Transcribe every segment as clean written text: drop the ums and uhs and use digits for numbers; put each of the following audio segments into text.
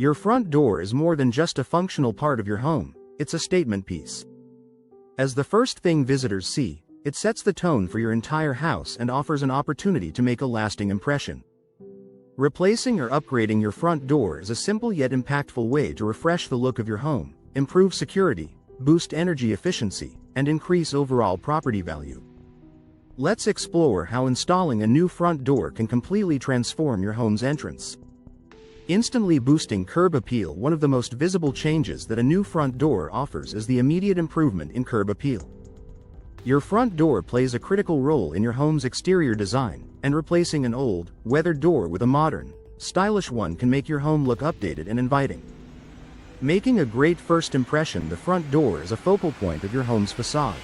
Your front door is more than just a functional part of your home, it's a statement piece. As the first thing visitors see, it sets the tone for your entire house and offers an opportunity to make a lasting impression. Replacing or upgrading your front door is a simple yet impactful way to refresh the look of your home, improve security, boost energy efficiency, and increase overall property value. Let's explore how installing a new front door can completely transform your home's entrance. Instantly boosting curb appeal. One of the most visible changes that a new front door offers is the immediate improvement in curb appeal. Your front door plays a critical role in your home's exterior design, and replacing an old, weathered door with a modern, stylish one can make your home look updated and inviting. Making a great first impression, the front door is a focal point of your home's facade.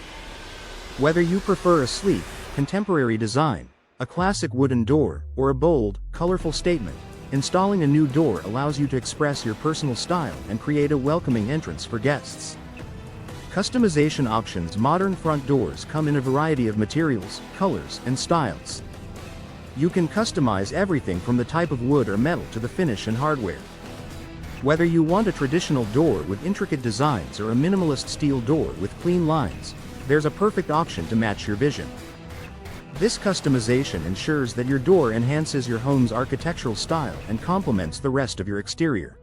Whether you prefer a sleek, contemporary design, a classic wooden door, or a bold, colorful statement, installing a new door allows you to express your personal style and create a welcoming entrance for guests. Customization options. Modern front doors come in a variety of materials, colors, and styles. You can customize everything from the type of wood or metal to the finish and hardware. Whether you want a traditional door with intricate designs or a minimalist steel door with clean lines, there's a perfect option to match your vision. This customization ensures that your door enhances your home's architectural style and complements the rest of your exterior.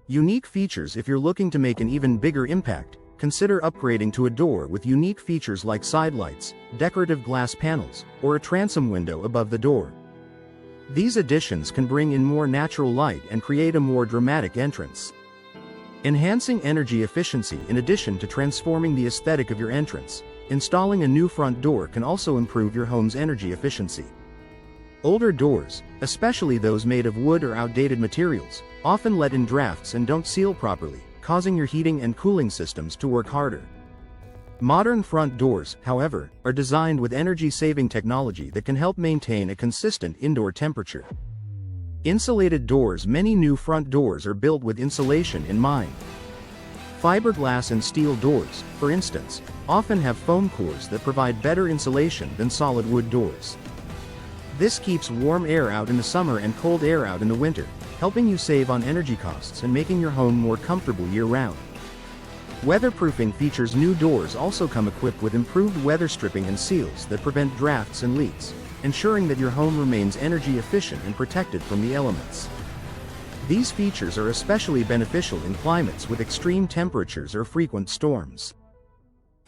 Unique features. If you're looking to make an even bigger impact, consider upgrading to a door with unique features like side lights, decorative glass panels, or a transom window above the door. These additions can bring in more natural light and create a more dramatic entrance. Enhancing energy efficiency. In addition to transforming the aesthetic of your entrance, installing a new front door can also improve your home's energy efficiency. Older doors, especially those made of wood or outdated materials, often let in drafts and don't seal properly, causing your heating and cooling systems to work harder. Modern front doors, however, are designed with energy-saving technology that can help maintain a consistent indoor temperature. Insulated doors. Many new front doors are built with insulation in mind. Fiberglass and steel doors, for instance, often have foam cores that provide better insulation than solid wood doors. This keeps warm air out in the summer and cold air out in the winter, helping you save on energy costs and making your home more comfortable year-round. Weatherproofing features. New doors also come equipped with improved weather stripping and seals that prevent drafts and leaks, ensuring that your home remains energy efficient and protected from the elements. These features are especially beneficial in climates with extreme temperatures or frequent storms.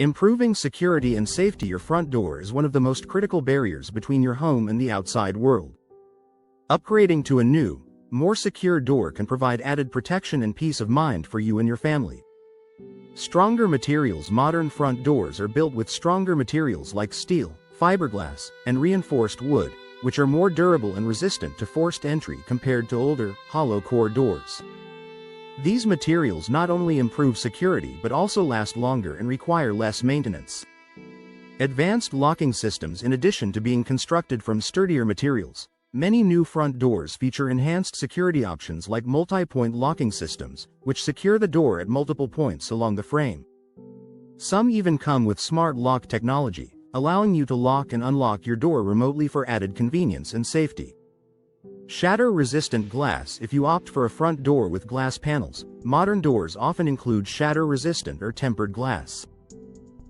Improving security and safety. Your front door is one of the most critical barriers between your home and the outside world. Upgrading to a new, more secure door can provide added protection and peace of mind for you and your family. Stronger materials. Modern front doors are built with stronger materials like steel, fiberglass, and reinforced wood, which are more durable and resistant to forced entry compared to older, hollow-core doors. These materials not only improve security but also last longer and require less maintenance. Advanced locking systems. In addition to being constructed from sturdier materials, many new front doors feature enhanced security options like multi-point locking systems, which secure the door at multiple points along the frame. Some even come with smart lock technology, allowing you to lock and unlock your door remotely for added convenience and safety. Shatter-resistant glass. If you opt for a front door with glass panels, modern doors often include shatter-resistant or tempered glass.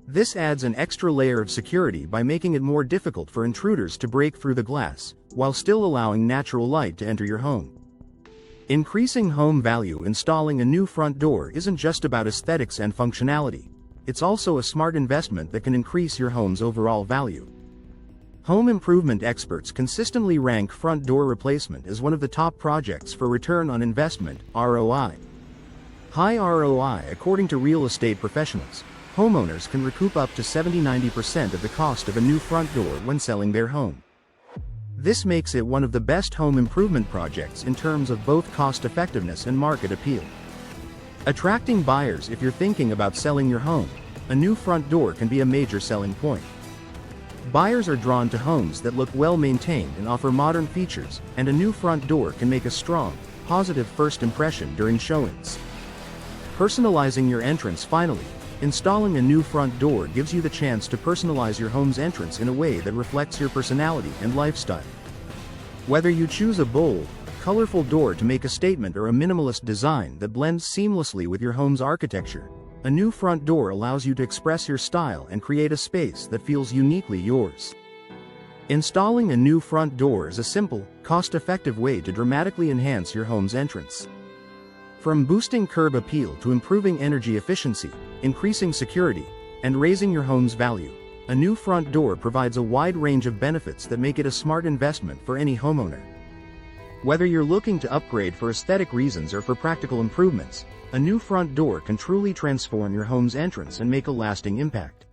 This adds an extra layer of security by making it more difficult for intruders to break through the glass, while still allowing natural light to enter your home. Increasing home value. Installing a new front door isn't just about aesthetics and functionality. It's also a smart investment that can increase your home's overall value. Home improvement experts consistently rank front door replacement as one of the top projects for return on investment, ROI. High ROI. According to real estate professionals, homeowners can recoup up to 70–90% of the cost of a new front door when selling their home. This makes it one of the best home improvement projects in terms of both cost effectiveness and market appeal. Attracting buyers. If you're thinking about selling your home, a new front door can be a major selling point. Buyers are drawn to homes that look well maintained and offer modern features, and a new front door can make a strong, positive first impression during showings. Personalizing your entrance. Finally, installing a new front door gives you the chance to personalize your home's entrance in a way that reflects your personality and lifestyle. Whether you choose a bold, colorful door to make a statement or a minimalist design that blends seamlessly with your home's architecture. A new front door allows you to express your style and create a space that feels uniquely yours. Installing a new front door is a simple, cost-effective way to dramatically enhance your home's entrance. From boosting curb appeal to improving energy efficiency, increasing security, and raising your home's value, a new front door provides a wide range of benefits that make it a smart investment for any homeowner. Whether you're looking to upgrade for aesthetic reasons or for practical improvements, a new front door can truly transform your home's entrance and make a lasting impact.